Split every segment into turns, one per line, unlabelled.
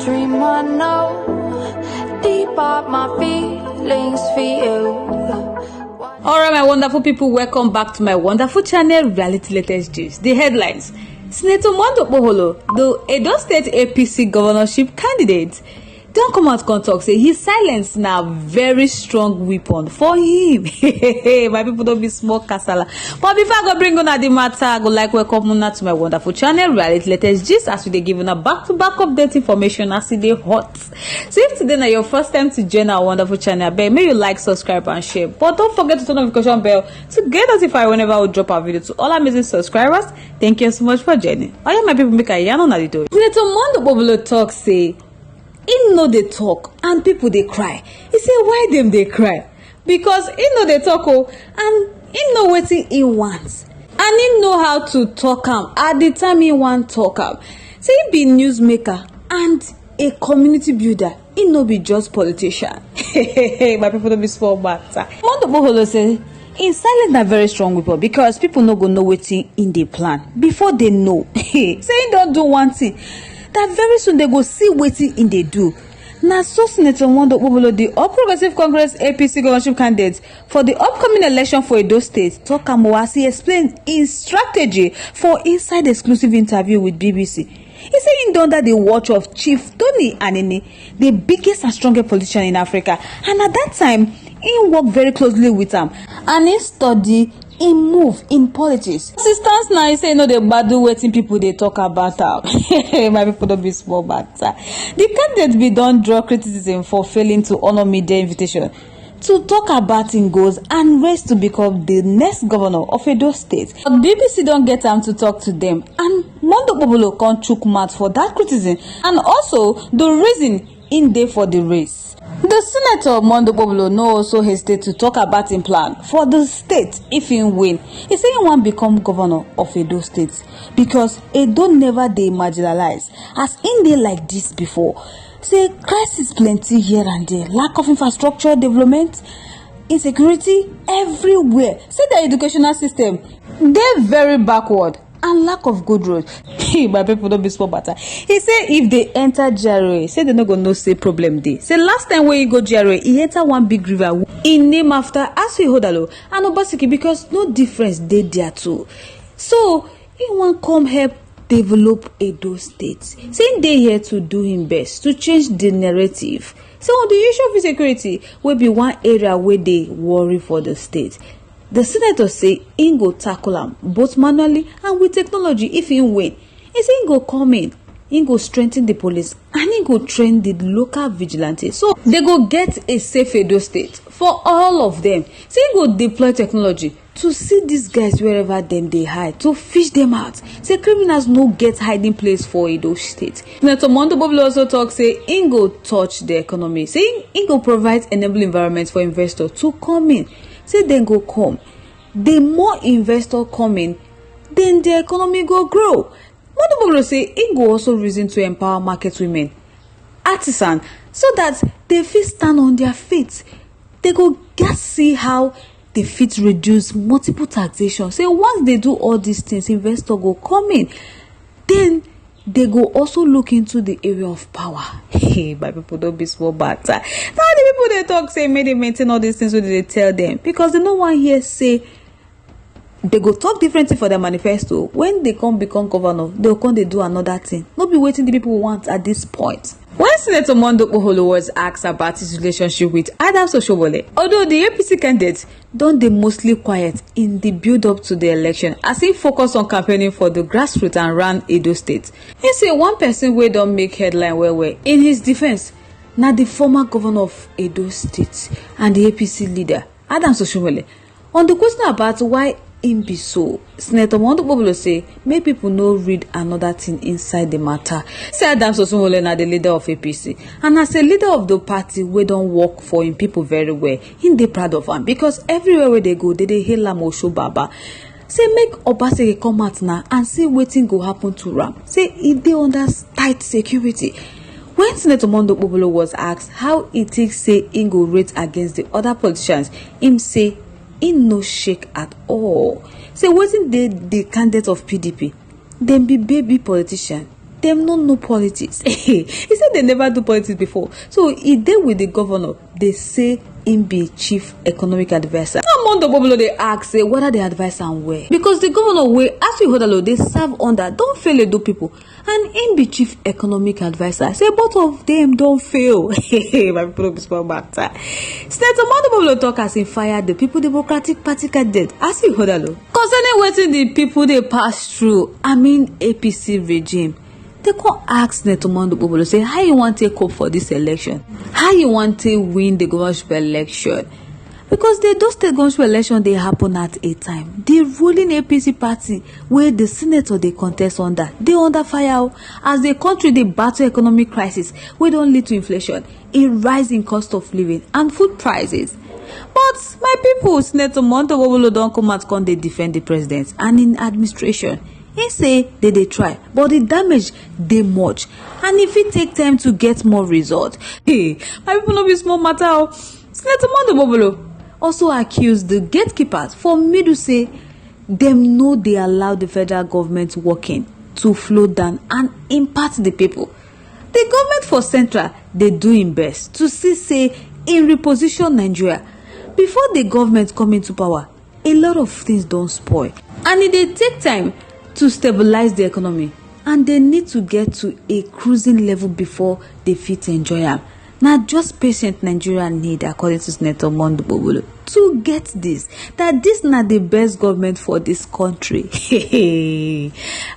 dream I know, deep up my feelings for you.
Alright, my wonderful people, welcome back to my wonderful channel, Reality Latest Gist. The headlines: Senator Okpebholo, the Edo State APC governorship candidate, don't come out and talk say his silence now very strong weapon for him. My people, don't be small kasala. But before I go bring on the matter, I go like welcome una to my wonderful channel, Reality Latest Gist, as we dey give una back-to-back update information as it dey hot. So if today na your first time to join our wonderful channel, may you like, subscribe and share. But don't forget to turn on the notification bell to get notified whenever we drop our video. To all amazing subscribers, thank you so much for joining. Oh yeah, my people, make a yarn on the door. Senator Okpebholo talk say he know they talk and people they cry. He say why them they cry? Because he know they talk and he know wetin he wants and he know how to talk am at the time he want talk am. Say he be newsmaker and a community builder. He no be just politician. My people don't be small matter. Okpebholo say in silence na very strong weapon because people no go know wetin in the plan before they know. Say he don't do one thing, that very soon they go see wetin in they do. Now, so Senator Okpebholo, the All Progressive Congress APC governorship candidate for the upcoming election for Edo State, talk as he explained his strategy for inside exclusive interview with BBC. He said he under the watch of Chief Tony Anini, the biggest and strongest politician in Africa, and at that time he worked very closely with him and he studied in move in politics. Assistance now, he say no dey gbadu wetin people they talk about am. My people don't be small matter. The candidate be don draw criticism for failing to honor media invitation to talk about in goals and race to become the next governor of Edo State. But BBC don't get time to talk to them, and Okpebholo can't chook mouth for that criticism and also the reason in there for the race. The Senator Okpebholo no also hesitate to talk about him plan for the state if he win. He say he want become governor of Edo State because Edo never dey marginalized as in dey like this before. Say crisis plenty here and there, lack of infrastructure development, insecurity everywhere. Say the educational system dey very backward and lack of good roads. My people don't be small matter. He say if they enter GRA, say they no go no say problem dey. Say last time when you go GRA, he enter one big river in name after Wahàla and Obaseki because no difference dey there too. So he want come help develop Edo State. Say they here to do him best to change the narrative. So on the issue of insecurity will be one area where they worry for the state. The senator say he go tackle am both manually and with technology if he win. He say he go come in, he go strengthen the police and he go train the local vigilantes. So they go get a safe Edo State for all of them. Say he go deploy technology to see these guys wherever them they hide, to fish them out. Say criminals no get hiding place for Edo State. Senator Okpebholo also talk say he go touch the economy. Say he go provide enable environment for investors to come in. Say then go come. The more investor coming, then the economy go grow. Okpebholo say he go also reason to empower market women, artisan, so that they fit stand on their feet. They go get see how they fit reduce multiple taxation. Say once they do all these things, investor go come in. Then they go also look into the area of power. Hey, my people don't be small matter. Now the people they talk say may they maintain all these things, so they tell them because they no one here say they go talk differently for their manifesto. When they come become governor, they'll come they do another thing. Not be waiting the people want at this point. When Senator Okpebholo was asked about his relationship with Okpebholo, although the APC candidate don't they mostly quiet in the build-up to the election as he focused on campaigning for the grassroots and ran Edo State. He say one person wey don't make headline well in his defense, now the former governor of Edo State and the APC leader Okpebholo. On the question about why him be so, Senator Okpebholo say make people no read another thing inside the matter. Say Okpebholo na the leader of APC and as a leader of the party we don't work for him people very well. Him dey proud of him because everywhere where they go they hail am Osho Baba. Say make Obaseki come out now and see wetin go happen to am. Say he dey under tight security. When Senator Okpebholo was asked how he thinks say he go rate against the other politicians, him say he no shake at all. Say wasn't the candidate of PDP, then be baby politician. them no know politics. He said they never do politics before. So he dey with the governor. They say him be chief economic advisor. Now Okpebholo they ask say whether they advise am well, because the governor wey Wahàla they serve under don fail Edo people, and him be chief economic advisor. Say both of them don't fail. My people don't be small matter. Senator Okpebholo talk as he fired the People Democratic Party candidate Wahàla concerning wetin the people they pass through. APC regime. They can't ask Senator Okpebholo say how you want to take up for this election, how you want to win the governorship election, because the Edo State governorship election they happen at a time. The ruling APC party where the senator they contest under, they under fire as the country they battle economic crisis wey don't lead to inflation, a rise in cost of living and food prices. But my people, Senator Okpebholo don't come out come they defend the president and in administration. He say they try, but the damage they much, and if it take time to get more result. Hey, my people no be small matter. Senator Okpebholo also accused the gatekeepers for middle say them know they allow the federal government working to flow down and impact the people. The government for central they do im best to see say in reposition Nigeria. Before the government come into power, a lot of things don't spoil, and it dey take time to stabilize the economy, and they need to get to a cruising level before they fit enjoy am. Now just patient Nigeria need, according to Senator Okpebholo, to get this, that this not the best government for this country.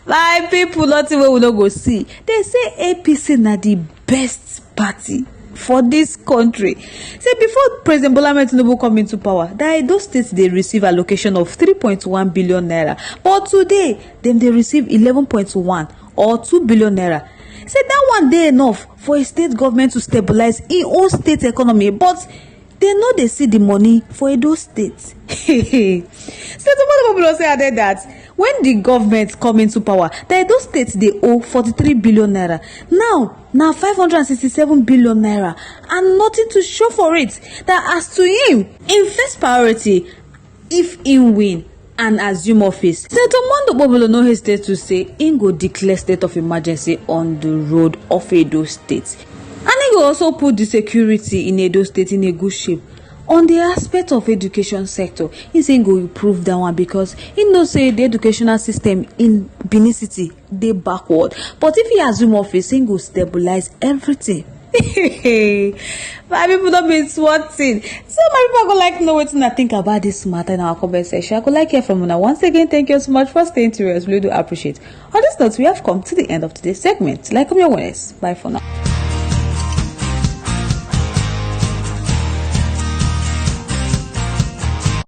My people, nothing we will not go see. They say APC not the best party for this country. Say before President Bola Ahmed Tinubu come into power, that Edo State they receive allocation of 3.1 billion naira, but today them they receive 11.1 or 2 billion naira. Say that one day enough for a state government to stabilize its own state economy, but they know they see the money for Edo State. Senator Okpebholo say that when the government come into power, the Edo State they owe 43 billion naira. Now 567 billion naira, and nothing to show for it. That as to him, in first priority, if he win and assume office, Senator Okpebholo no hesitate to say he go declare state of emergency on the road of Edo State, and he go also put the security in Edo State in a good shape. On the aspect of education sector, he say he go improve that one, because he knows say the educational system in Benin City they backward. But if he assume office, he go stabilize everything. My people don't be swatting. So my people go like know what I think about this matter in our comment section. I go like hear from you. Once again, thank you so much for staying tuned. We really do appreciate. On this note, we have come to the end of today's segment. Like your winners. Bye for now.